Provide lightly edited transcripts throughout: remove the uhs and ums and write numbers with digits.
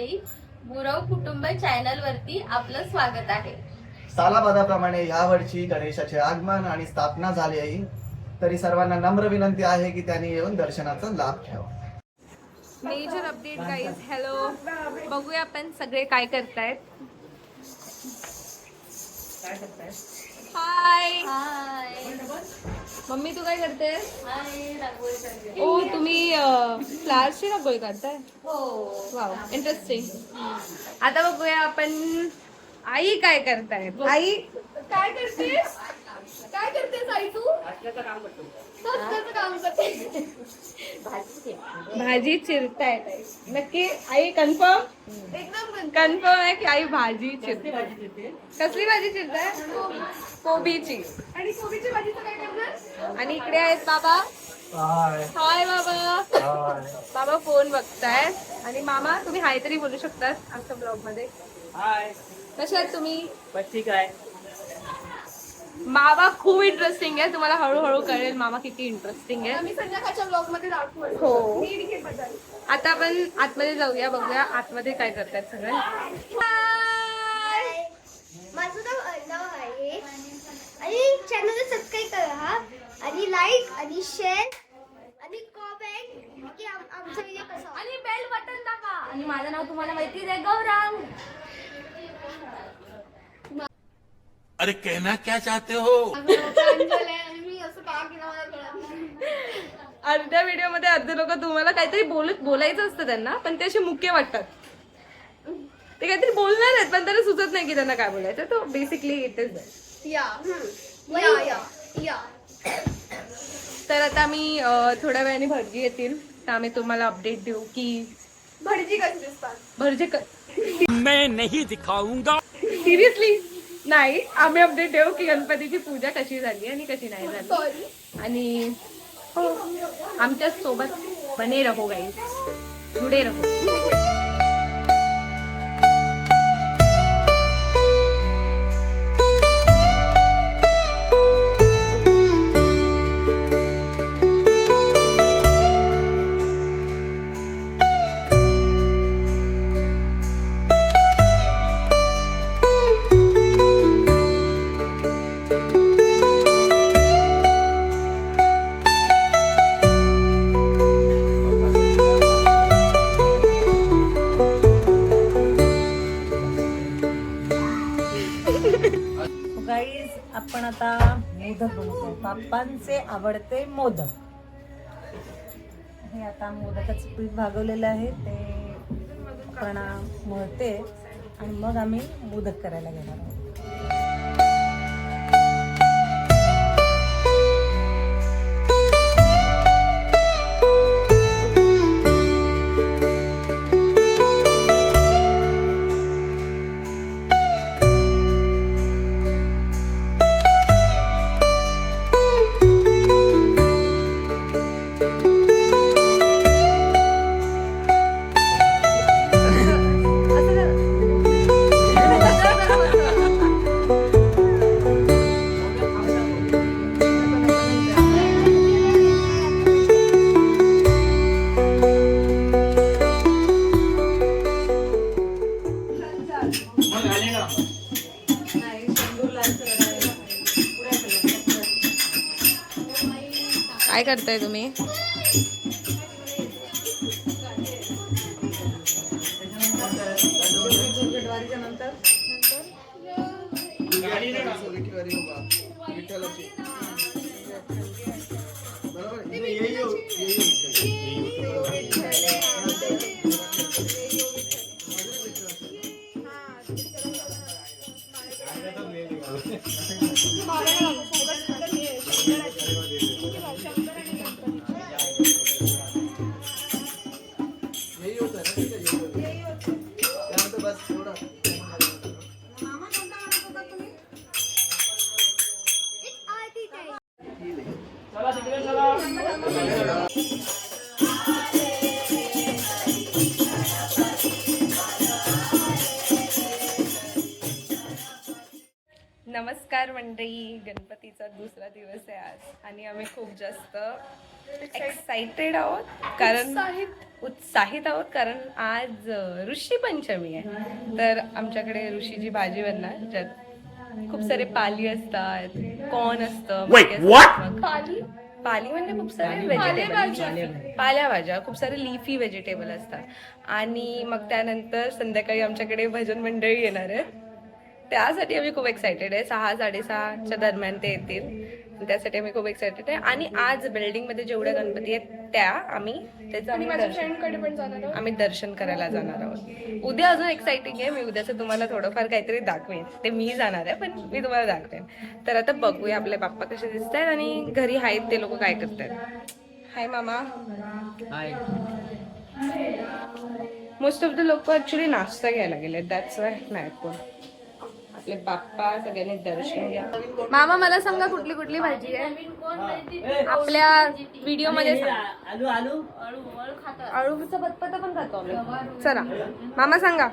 मंडळी, गुरव कुटुंब चॅनल वरती आपलं स्वागत आहे. सालाबादाप्रमाणे यावर्षी गणेशाचे आगमन आणि स्थापना झाली आहे, तरी सर्वांना नम्र विनंती आहे की त्यांनी येऊन दर्शनाचा लाभ घ्यावा. Major update guys. हॅलो, बघूया आपण सगळे काय करतायत. हाय हाय. मम्मी, तू काय करतेस? हाय, रांगोळी करते. ओ, तुम्ही फ्लावर्सची रांगोळी काढताय? हो. Wow, interesting. आता बघूया आपण आई काय करताय. आई काय करतेस? काय करतेस आई तू? हसण्याचं काम करते. भाजी चिरतायत आई. नक्की आई कन्फर्म? एकदम कन्फर्म आहे की आई भाजी चिरते. कसली भाजी चिरताय? कोबीची. आणि कोबीची भाजीचं काय करणार? आणि इकडे आहेत बाबा. हाय बाबा. बाबा फोन बघताय. आणि मामा, तुम्ही हाय तरी बोलू शकतात आमच्या ब्लॉग मध्ये. हाय. कशा आहात तुम्ही? बस ठीक आहे. मामा खूप इंटरेस्टिंग आहे. तुम्हाला हळूहळू कळेल मामा किती इंटरेस्टिंग आहे. मी संध्याकाळच्या ब्लॉग मध्ये दाखवू. हो. आता आपण आतमध्ये जाऊया, बघूया आतमध्ये काय करतायत सगळे. माझं नाव अर्णव आहे आणि चॅनलला सबस्क्राईब करा आणि लाईक आणि शेअर आणि कमेंट की आमचा व्हिडिओ कसा आणि बेल बटन दाबा. आणि माझं नाव तुम्हाला माहितीच आहे, गौरांग. अरे कहना क्या चाहते हो? मी असं का केलं मला कळत नाही. अर्ध्या व्हिडिओ मध्ये अर्धे लोक तुम्हाला काहीतरी बोलायचं असतं त्यांना, पण ते असे मुख्य वाटतात. ते काहीतरी बोलणार आहेत पण त्यांना सुचत नाही की त्यांना काय बोलायचं. तो बेसिकली इट इज या. तर आता आम्ही थोड्या वेळाने भटजी येतील, तर आम्ही तुम्हाला अपडेट देऊ की भटजी कशी दिसतात. भटजी मैं नहीं दिखाऊंगा. सिरियसली नाही, आम्ही अपडेट देऊ की गणपतीची पूजा कशी झाली आणि कशी नाही झाली. सॉरी. आणि हो, आमच्या सोबत बने रहो गाईस, जुडे रहो. गाईज, आपण आता मोदक बनवतो. बाप्पांचे आवडते मोदक. हे आता मोदकाचं पीठ भागवलेलं आहे, ते आपण मळते आणि मग आम्ही मोदक करायला घेणार आहोत. काय करताय तुम्ही? नमस्कार मंडळी, गणपतीचा दुसरा दिवस आहे आज आणि आम्ही खूप जास्त एक्साइटेड आहोत कारण उत्साहित आहोत कारण आज ऋषी पंचमी आहे. तर आमच्याकडे ऋषीची भाजी बनणार ज्यात खूप सारे पाली असतात, कॉर्न असतं, मके असतात. मग पाली म्हणजे खूप सारे व्हेजिटेबल, पालेभाज्या, खूप सारे लिफी व्हेजिटेबल असतात. आणि मग त्यानंतर संध्याकाळी आमच्याकडे भजन मंडळी येणार आहेत. त्यासाठी आम्ही खूप एक्सायटेड आहे. 6-6:30च्या दरम्यान ते येतील. त्यासाठी आम्ही खूप एक्सायटेड आहे. आणि आज बिल्डिंगमध्ये जेवढ्या गणपती आहेत त्या आम्ही आम्ही दर्शन करायला जाणार आहोत. उद्या अजून एक्साइटिंग आहे. मी उद्याचं तुम्हाला थोडंफार काहीतरी दाखवेन. ते मी जाणार आहे पण मी तुम्हाला दाखवेन. तर आता बघूया आपले बाप्पा कसे दिसत आहेत आणि घरी आहेत ते लोक काय करतात. हाय मामा. हाय. मोस्ट ऑफ द लोक ऍक्च्युली नाश्ता घ्यायला गेले. दॅट्स वाय नाही कोण. आपले बाप्पा सगळ्यांनी दर्शन घ्या. मामा मला सांगा कुठली कुठली भाजी आहे आपल्या व्हिडिओ मध्ये. आलू आलू अळूचा पत्ता पण खातो आम्ही. चला मामा सांगा.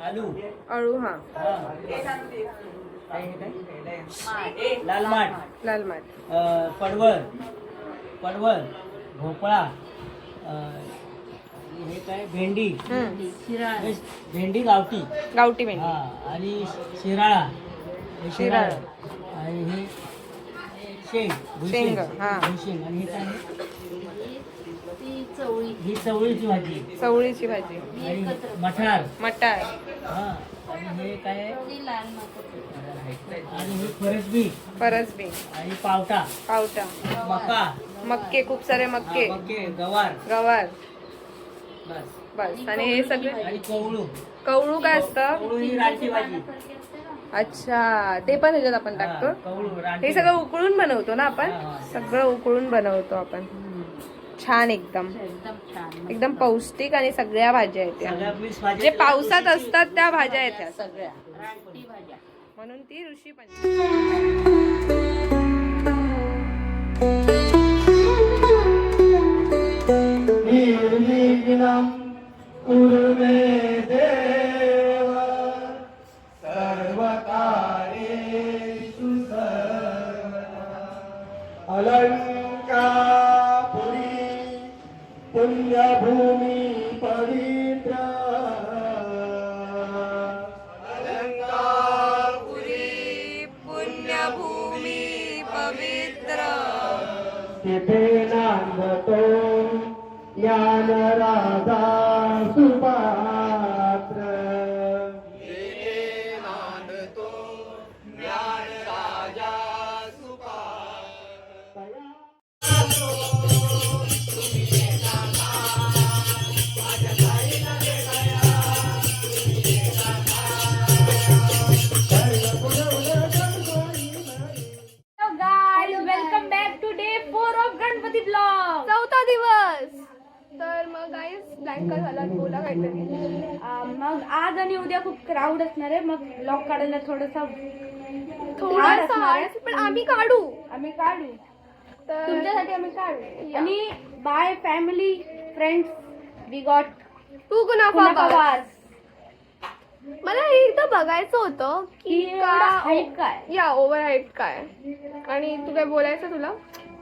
आलू अळू. हा लाल माठ, लाल माठ, पडवळ पडवळ भोपळा, हे काय भेंडी, भेंडी गावठी गावठी भेंडी, आणि शिराळा, शिराळा आणि हे शेंग, शेंग. हा भुईशेंग. आणि हे काय ही चवळीची भाजी, चवळीची भाजी, आणि मठार, मटार. आणि हे काय आणि हे फरसबी, फरसबी, आणि पावटा, पावटा, मका, मक्के, खूप सारे मक्के, गवार, गवार. बस. बस. आणि हे सगळे. आणि कवळू. कवळू काय असतं? कवळू ही रानटी भाजी. अच्छा, ते पण ह्याच्यात आपण टाकतो. कवळू रानटी. हे सगळं उकळून बनवतो ना आपण. हा. सगळं उकळून बनवतो आपण. छान, एकदम एकदम पौष्टिक आणि सगळ्या भाज्या आहेत त्या. सगळ्या मिक्स भाजी. जे पावसात असतात त्या भाज्या आहेत त्या सगळ्या. म्हणून ती ऋषी अलंकापुरी पुण्यभूमी पवित्र. पुण्यभूमी पवित्र. तिथे नांदतो ज्ञान राधा सुपात्र. तिथे नांदतो ज्ञान राजा सुपात्र. Welcome back to day 4 of Ganpati blog. 4था दिवस. तर मग गाईज ब्लँका झाला बोला काहीतरी. मग आज आणि उद्या खूप क्राऊड असणार आहे. मग ब्लॉग काढायला थोडासा पण आम्ही काढू. तर तुमच्यासाठी आम्ही काढू. आणि by family friends we got to कुणाफा. मला हे एकदा बघायचं होतं की हाईट काय या ओव्हर हाईट काय. आणि तू काय बोलायचं तुला?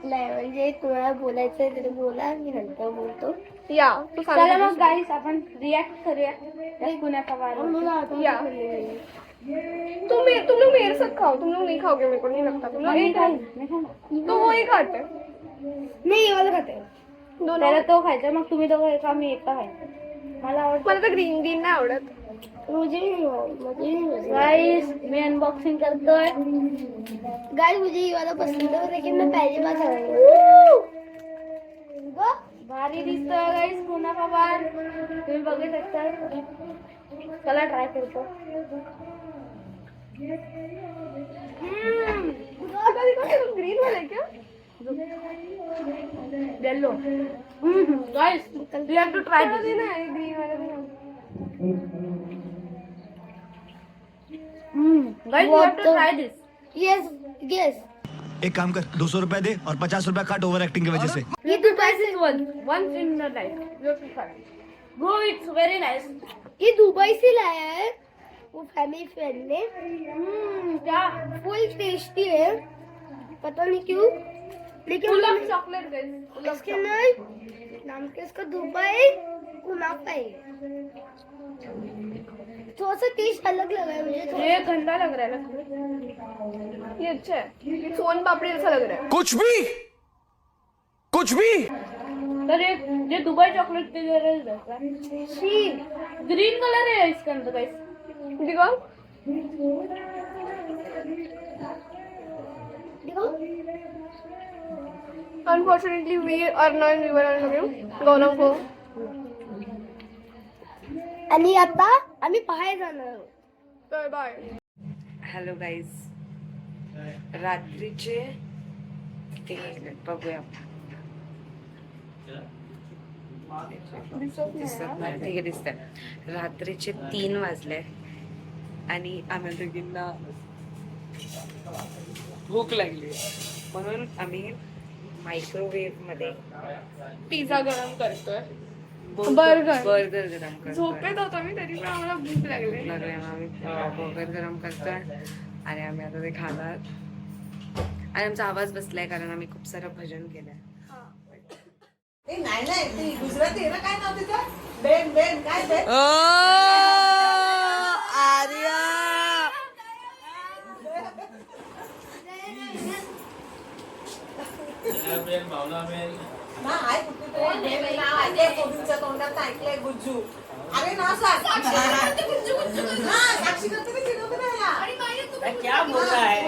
नाही म्हणजे तुम्हाला बोलायचंय तर बोला, मी नंतर बोलतो. या तू चला मग गाईस आपण रिॲक्ट करूया कुणाफा. या तुम लोग मेरे साथ खाओ. तुम लोग नहीं खाओगे, मेरे को नहीं लगता. तुम लोग एक तो वो ही खाते. नाही वाला खाते दोनों. त्याला तो खायचा. मग तुम्ही दोघं एका मी एकटा खायचं. मला आवडतं. मला तर ग्रीन ग्रीन नाही आवडत. मुझे गाईस मी अनबॉक्सिंग करतोय. गाइस मुझे ये वाला पसंद है लेकिन मैं पहली बार खा रही हूँ. भारी दिसतोय गाईस कुणाफा. तुम्ही बघू शकता. चला ट्राय करतो. ग्रीन वाला है क्या? Yellow. Guys you have to try this. देना है ग्रीन वाला देना. Guys you have to try this. Yes yes. एक काम कर 200 रुपए दे और 50 रुपए काट ओवर एक्टिंग की वजह से. ये Dubai say once in your life you have to try. Bro, it's very nice. ये दुबई से लाया है वो फैमिली फ्रेंड ने. क्या फुल टेस्टी है, पता नहीं क्यों. लेकिन चॉकलेट गाइस, इसके नाम के इसका दुबई कुनाफा है। थोड़ा सा टेस्ट अलग लगा है मुझे थोड़ा। ये गंदा लग रहा है ना, ये अच्छा है, ये सोन पापड़ी जैसा लग रहा है। कुछ भी तर ये दुबई चॉकलेट के जैसा है। सी ग्रीन कलर है इसके अंदर गाइस, दिखाओ। देखो अनफॉर्चुनेटली वी आर नॉट गौरव को आणि आता आम्ही बाहेर जाणार आहोत. तर बाय. हॅलो गाईज, रात्रीचे ते बघूया दिसत नाही, ठीक आहे दिसतंय. रात्रीचे 3 वाजले आणि आम्ही दोघींना भूक लागली म्हणून आम्ही मायक्रोवेव्ह मध्ये पिझ्झा गरम करतोय, बर्गर बर्गर गरम करतो. झोपेत होतो मी तरी पण आम्हाला भूक लागली. आम्ही बर्गर गरम करतोय आणि आम्ही आता ते खाणार. आणि आमचा आवाज बसलाय कारण आम्ही खूप सारं भजन केलंय. क्या बोल रहा है?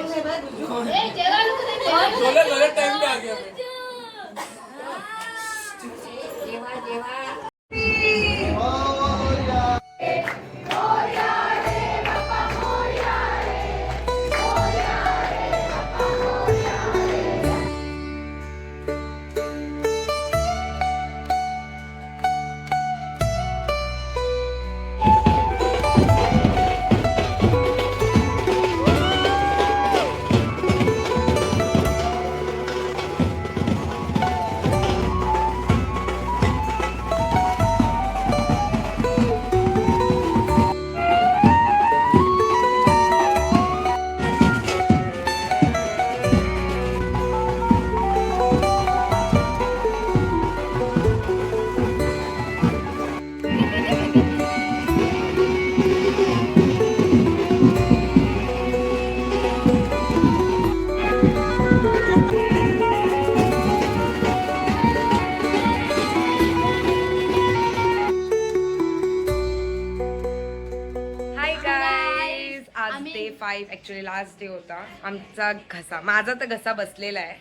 डे 5 ॲक्च्युली लास्ट डे होता. आमचा घसा, माझा तर घसा बसलेला आहे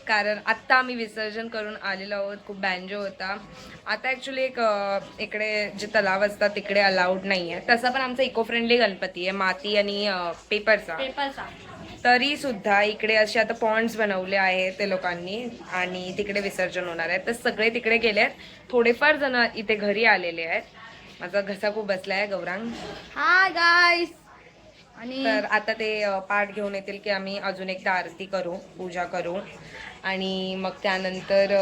कारण आत्ता आम्ही विसर्जन करून आलेलो आहोत. खूप बँजो होता. आता ॲक्च्युली एक इकडे जे तलाव असतात तिकडे अलाउड नाही आहे. तसा पण आमचा इको फ्रेंडली गणपती आहे, माती आणि पेपरचा. तरी सुद्धा इकडे असे आता पॉन्ड्स बनवले आहेत ते लोकांनी आणि तिकडे विसर्जन होणार आहे. तर सगळे तिकडे गेले आहेत. थोडेफार जण इथे घरी आलेले आहेत. माझा घसा खूप बसला आहे. Gaurang hi guys. आणि तर आता ते पाठ घेऊन येतील की आम्ही अजून एकदा आरती करू, पूजा करू आणि मग त्यानंतर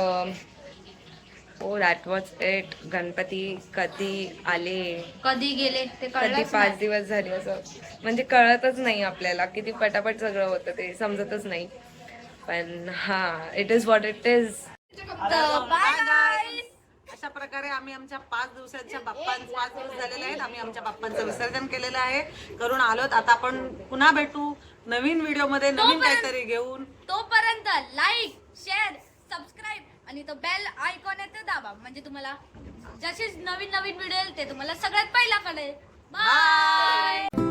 ओ दॅट वॉज इट. गणपती कधी आले कधी गेले ते कधी 5 दिवस झाले असं म्हणजे कळतच नाही आपल्याला. किती पटापट सगळं होतं ते समजतच नाही. पण हा, it is what it is. अशा प्रकारे आम्ही आमच्या 5 दिवसाच्या 5 दिवस झालेले आहेत. आम्ही आमच्या बाप्पांचं विसर्जन केलेलं आहे, करून आलोत. आता आपण पुन्हा भेटू नवीन व्हिडिओ मध्ये नवीन काहीतरी घेऊन. तोपर्यंत लाईक, शेअर, सबस्क्राईब आणि तो बेल आयकॉन आहे ते दाबा, म्हणजे तुम्हाला जसे नवीन व्हिडिओ येईल ते तुम्हाला सगळ्यात पहिला कळेल. बाय.